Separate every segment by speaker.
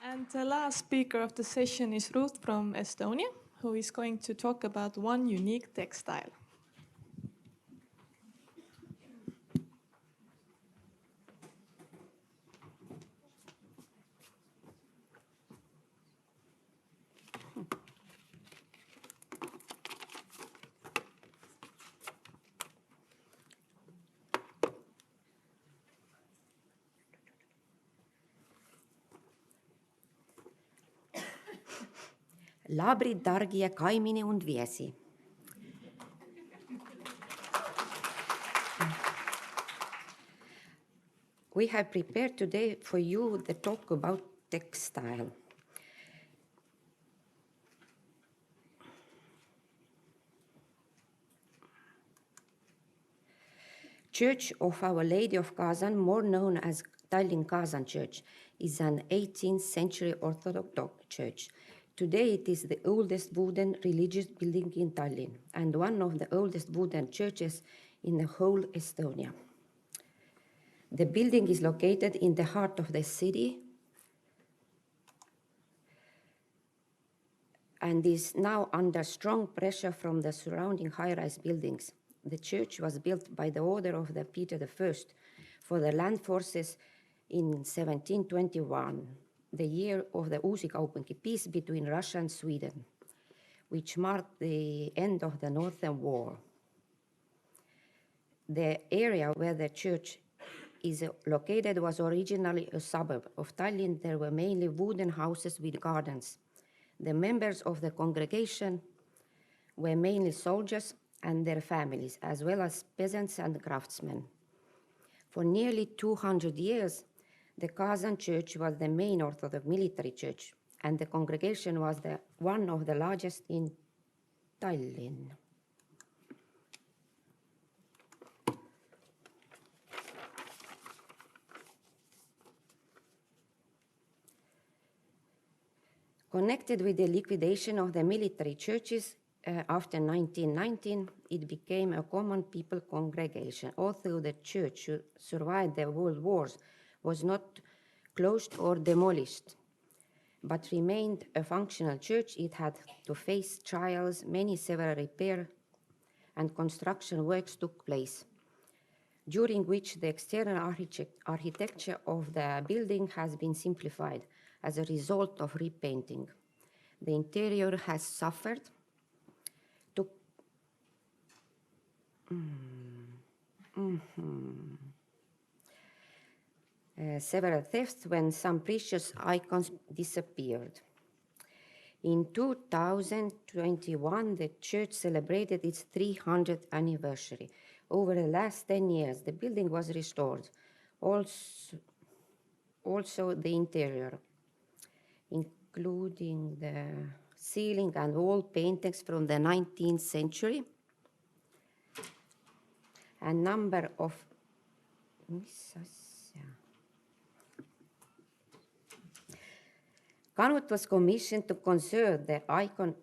Speaker 1: And the last speaker of the session is Ruth from Estonia, who is going to talk about one unique textile.
Speaker 2: Labrid, Dargi ja Kaimini und Viesi. We have prepared today for you the talk about textile. Church of Our Lady of Kazan, more known as Tallinn Kazan Church, is an 18th century Orthodox church. Today it is the oldest wooden religious building in Tallinn and one of the oldest wooden churches in the whole Estonia. The building is located in the heart of the city and is now under strong pressure from the surrounding high-rise buildings. The church was built by the order of the Peter I for the land forces in 1721, the year of the Uusikaupunki peace between Russia and Sweden, which marked the end of the Northern War. The area where the church is located was originally a suburb of Tallinn. There were mainly wooden houses with gardens. The members of the congregation were mainly soldiers and their families, as well as peasants and craftsmen. For nearly 200 years, the Kazan Church was the main Orthodox military church, and the congregation was one of the largest in Tallinn. Connected with the liquidation of the military churches after 1919, it became a common people congregation. Although the church survived the world wars, was not closed or demolished, but remained a functional church. It had to face trials, several repair and construction works took place, during which the external architecture of the building has been simplified as a result of repainting. The interior has suffered several thefts when some precious icons disappeared. In 2021, the church celebrated its 300th anniversary. Over the last 10 years, the building was restored. Also the interior, including the ceiling and wall paintings from the 19th century. A number of Kanut was commissioned to conserve the icon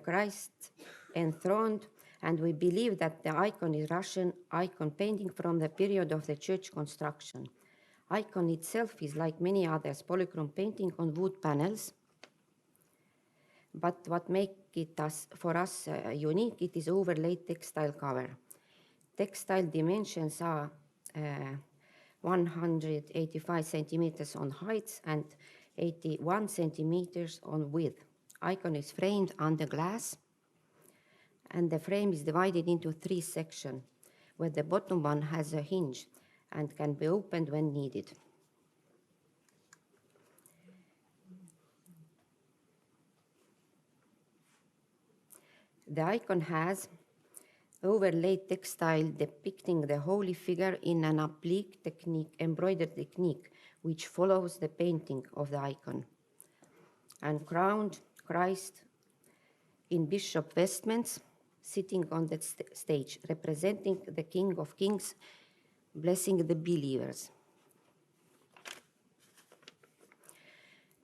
Speaker 2: Christ enthroned, and we believe that the icon is Russian icon painting from the period of the church construction. Icon itself is, like many others, polychrome painting on wood panels. But what makes it for us unique, it is overlaid textile cover. Textile dimensions are 185 centimeters on height and 81 centimeters on width. Icon is framed under glass, and the frame is divided into 3 sections, where the bottom one has a hinge and can be opened when needed. The icon has overlaid textile depicting the Holy Figure in an oblique technique, embroidered technique, which follows the painting of the icon, and crowned Christ in bishop vestments, sitting on the stage, representing the King of Kings, blessing the believers.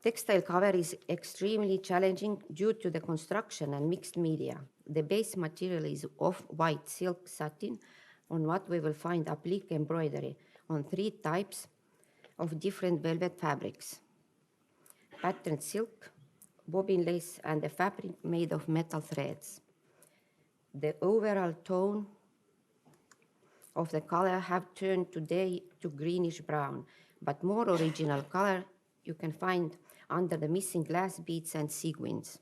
Speaker 2: Textile cover is extremely challenging due to the construction and mixed media. The base material is off-white silk satin, on what we will find applique embroidery on 3 types of different velvet fabrics. patterned silk, bobbin lace, and a fabric made of metal threads. The overall tone of the color have turned today to greenish brown, but more original color you can find under the missing glass beads and sequins.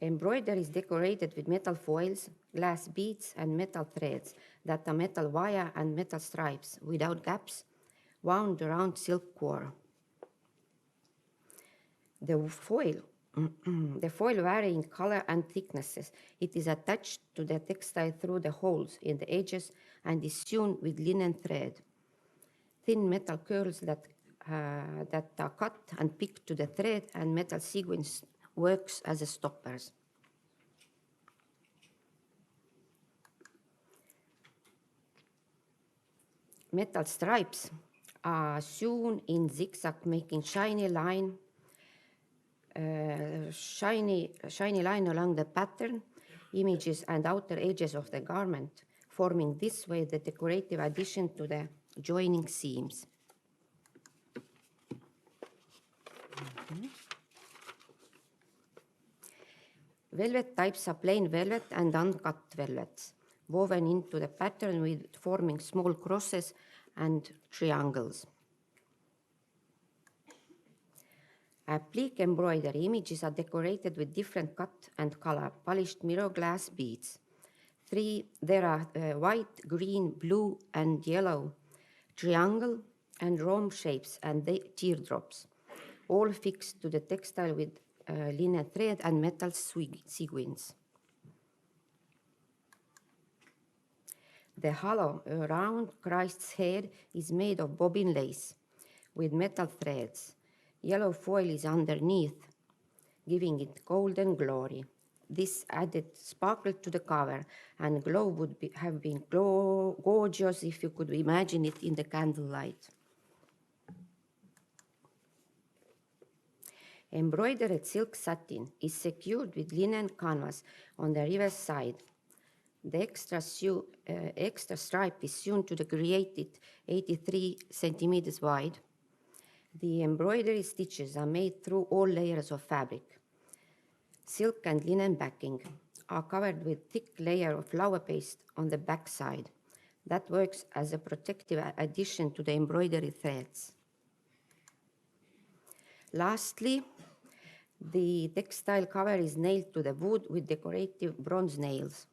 Speaker 2: Embroidery is decorated with metal foils, glass beads, and metal threads that are metal wire and metal stripes without gaps wound around silk core. The foil vary in color and thicknesses. It is attached to the textile through the holes in the edges and is sewn with linen thread. Thin metal curls that are cut and picked to the thread, and metal sequins works as a stoppers. Metal stripes are sewn in zigzag, making shiny line along the pattern, images, and outer edges of the garment, forming this way the decorative addition to the joining seams. Velvet types are plain velvet and uncut velvets, woven into the pattern with forming small crosses and triangles. Applique embroidery images are decorated with different cut and color polished mirror glass beads. There are white, green, blue, and yellow triangle and rhomb shapes and teardrops, all fixed to the textile with linen thread and metal sequins. The hollow around Christ's head is made of bobbin lace with metal threads. Yellow foil is underneath, giving it golden glory. This added sparkle to the cover, and glow would have been gorgeous if you could imagine it in the candlelight. Embroidered silk satin is secured with linen canvas on the reverse side. The extra stripe is sewn to the created 83 centimeters wide. The embroidery stitches are made through all layers of fabric. Silk and linen backing are covered with thick layer of flower paste on the back side. That works as a protective addition to the embroidery threads. Lastly, the textile cover is nailed to the wood with decorative bronze nails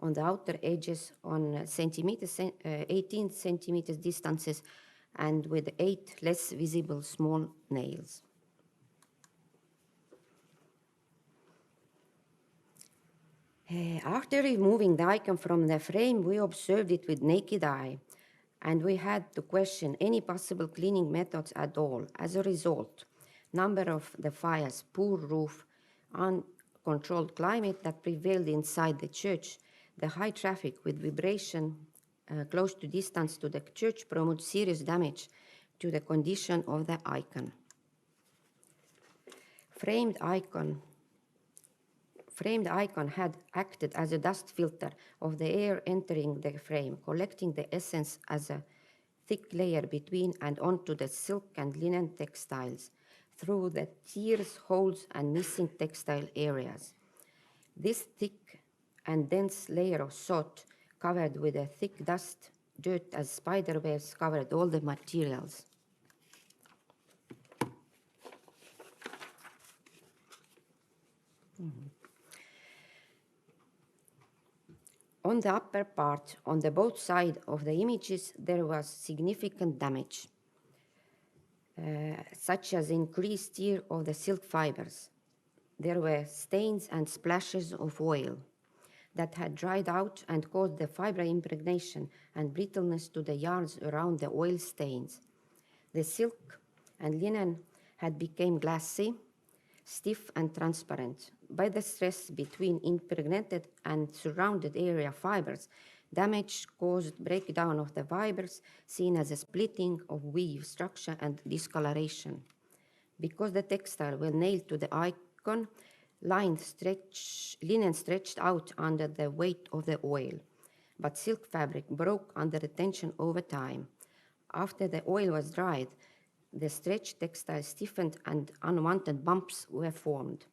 Speaker 2: on the outer edges on 18 centimeters distances and with 8 less visible small nails. After removing the icon from the frame, we observed it with naked eye, and we had to question any possible cleaning methods at all. As a result, number of the fires, poor roof, uncontrolled climate that prevailed inside the church, the high traffic with vibration close to distance to the church promotes serious damage to the condition of the icon. Framed icon had acted as a dust filter of the air entering the frame, collecting the essence as a thick layer between and onto the silk and linen textiles through the tears, holes, and missing textile areas. This thick and dense layer of soot covered with a thick dust, dirt as spider webs covered all the materials. On the upper part, on the both sides of the images, there was significant damage, such as increased tear of the silk fibers. There were stains and splashes of oil that had dried out and caused the fiber impregnation and brittleness to the yarns around the oil stains. The silk and linen had become glassy, stiff and transparent. By the stress between impregnated and surrounded area fibers, damage caused breakdown of the fibers, seen as a splitting of weave structure and discoloration. Because the textile were nailed to the icon, linen stretched out under the weight of the oil, but silk fabric broke under the tension over time. After the oil was dried, the stretched textile stiffened and unwanted bumps were formed.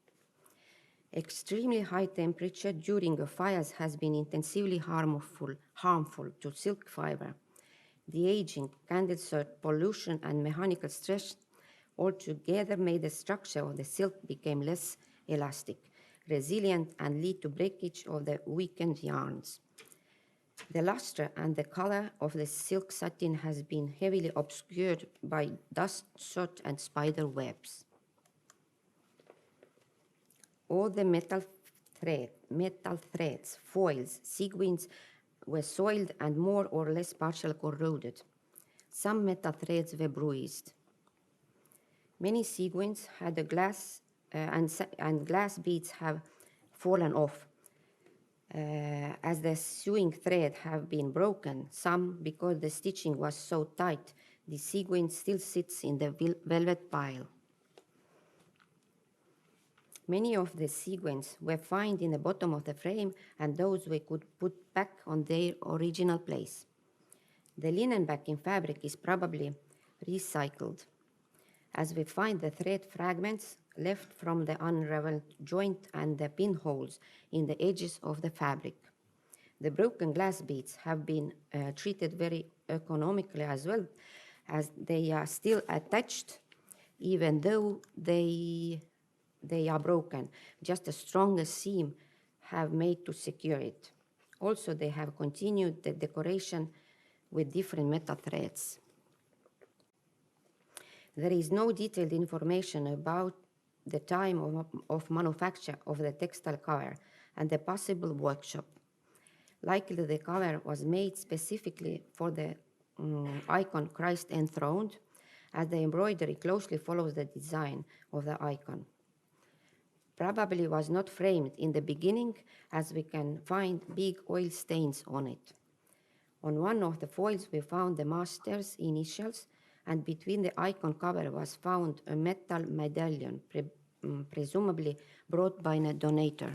Speaker 2: Extremely high temperature during the fires has been intensively harmful to silk fiber. The aging, candle soot, pollution, and mechanical stress altogether made the structure of the silk become less elastic, resilient, and lead to breakage of the weakened yarns. The luster and the color of the silk satin has been heavily obscured by dust, soot, and spider webs. All the metal threads, foils, sequins were soiled and more or less partially corroded. Some metal threads were bruised. Many sequins had a glass and glass beads have fallen off. As the sewing thread have been broken, some because the stitching was so tight, the sequin still sits in the velvet pile. Many of the sequins were found in the bottom of the frame, and those we could put back on their original place. The linen backing fabric is probably recycled, as we find the thread fragments left from the unraveled joint and the pinholes in the edges of the fabric. The broken glass beads have been treated very economically as well, as they are still attached even though they are broken. Just a stronger seam have made to secure it. Also, they have continued the decoration with different metal threads. There is no detailed information about the time of manufacture of the textile cover and the possible workshop. Likely the cover was made specifically for the icon Christ enthroned, as the embroidery closely follows the design of the icon. Probably was not framed in the beginning, as we can find big oil stains on it. On one of the foils we found the master's initials, and between the icon cover was found a metal medallion, presumably brought by a donator.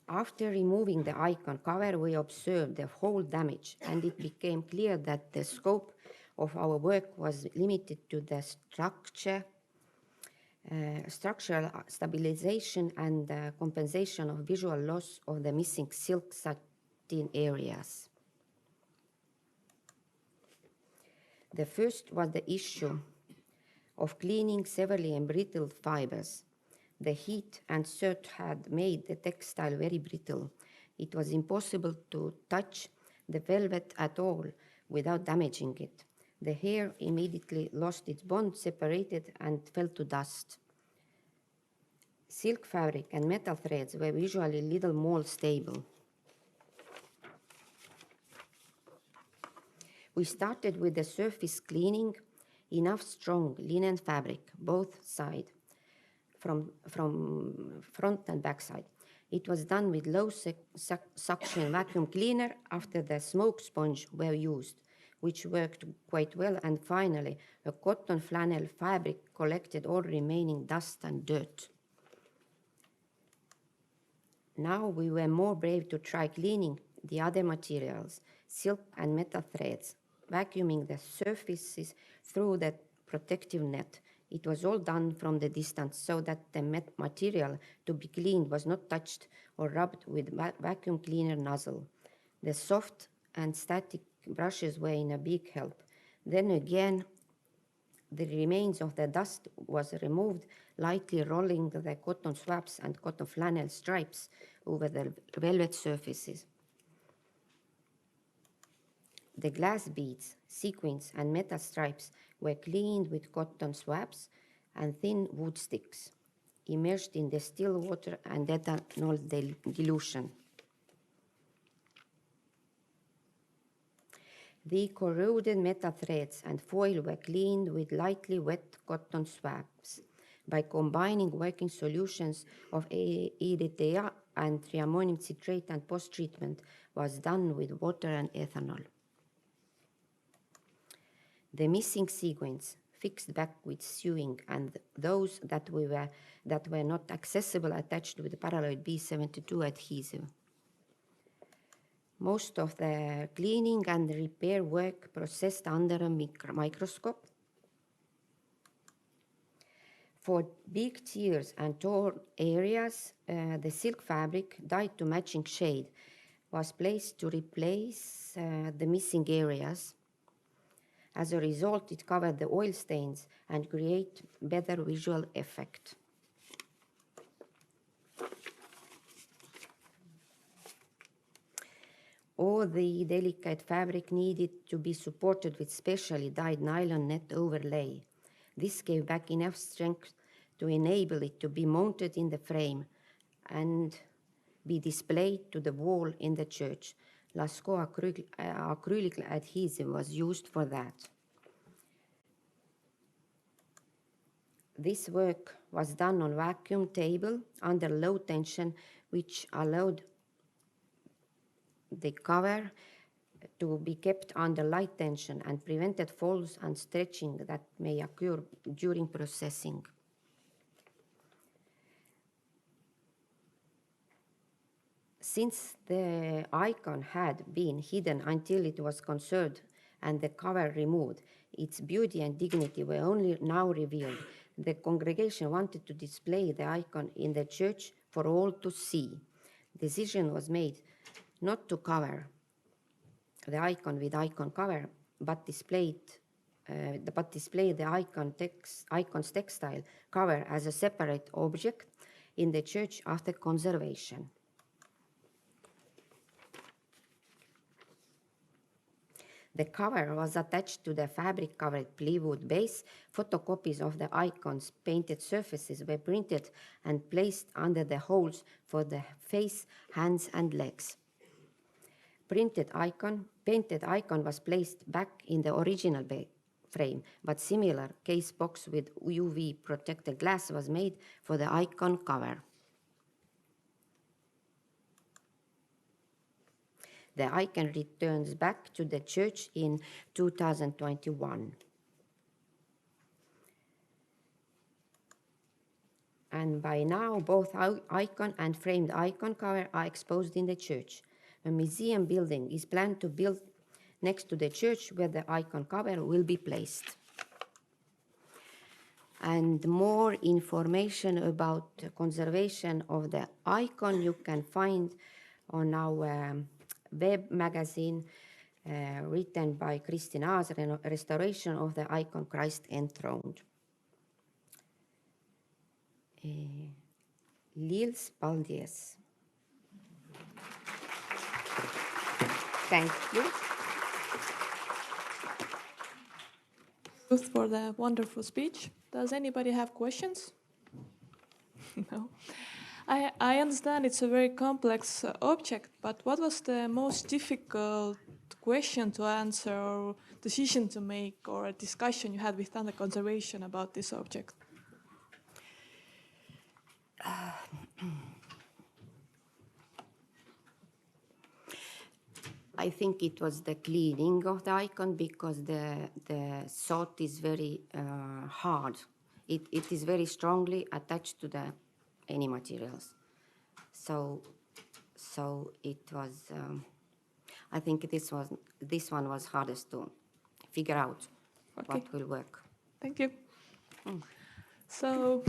Speaker 2: After removing the icon cover, we observed the whole damage, and it became clear that the scope of our work was limited to the structural stabilization and compensation of visual loss of the missing silk satin areas. The first was the issue of cleaning severely embrittled fibers. The heat and soot had made the textile very brittle. It was impossible to touch the velvet at all without damaging it. The hair immediately lost its bond, separated, and fell to dust. Silk fabric and metal threads were usually little more stable. We started with the surface cleaning enough strong linen fabric, both sides, from front and back side. It was done with low suction vacuum cleaner after the smoke sponge were used, which worked quite well, and finally a cotton flannel fabric collected all remaining dust and dirt. Now we were more brave to try cleaning the other materials, silk and metal threads, vacuuming the surfaces through the protective net. It was all done from the distance so that the material to be cleaned was not touched or rubbed with vacuum cleaner nozzle. The soft and static brushes were in a big help. Then again, the remains of the dust was removed, lightly rolling the cotton swabs and cotton flannel stripes over the velvet surfaces. The glass beads, sequins, and metal stripes were cleaned with cotton swabs and thin wood sticks, immersed in distilled water and ethanol dilution. The corroded metal threads and foil were cleaned with lightly wet cotton swabs by combining working solutions of EDTA and triammonium citrate, and post-treatment was done with water and ethanol. The missing sequins fixed back with sewing, and those that were not accessible attached with paralloid B72 adhesive. Most of the cleaning and repair work processed under a microscope. For big tears and torn areas, the silk fabric, dyed to matching shade, was placed to replace the missing areas. As a result, it covered the oil stains and create better visual effect. All the delicate fabric needed to be supported with specially dyed nylon net overlay. This gave back enough strength to enable it to be mounted in the frame and be displayed to the wall in the church. Lascaux acrylic adhesive was used for that. This work was done on vacuum table under low tension, which allowed the cover to be kept under light tension and prevented folds and stretching that may occur during processing. Since the icon had been hidden until it was conserved and the cover removed, its beauty and dignity were only now revealed. The congregation wanted to display the icon in the church for all to see. Decision was made not to cover the icon with icon cover, but display the icon's textile cover as a separate object in the church after conservation. The cover was attached to the fabric-covered plywood base. Photocopies of the icon's painted surfaces were printed and placed under the holes for the face, hands, and legs. Painted icon was placed back in the original frame, but similar case box with UV protected glass was made for the icon cover. The icon returns back to the church in 2021. And by now, both icon and framed icon cover are exposed in the church. A museum building is planned to build next to the church where the icon cover will be placed. And more information about the conservation of the icon you can find on our web magazine written by Kristin Aas, Restoration of the Icon Christ Enthroned. Lils Baldies. Thank you.
Speaker 1: Ruth, for the wonderful speech. Does anybody have questions? No. I understand it's a very complex object, but what was the most difficult question to answer or decision to make or a discussion you had with Under Conservation about this object?
Speaker 2: I think it was the cleaning of the icon because the thought is very hard. It is very strongly attached to any materials. So it was, I think this one was hardest to figure out what will work.
Speaker 1: Thank you. So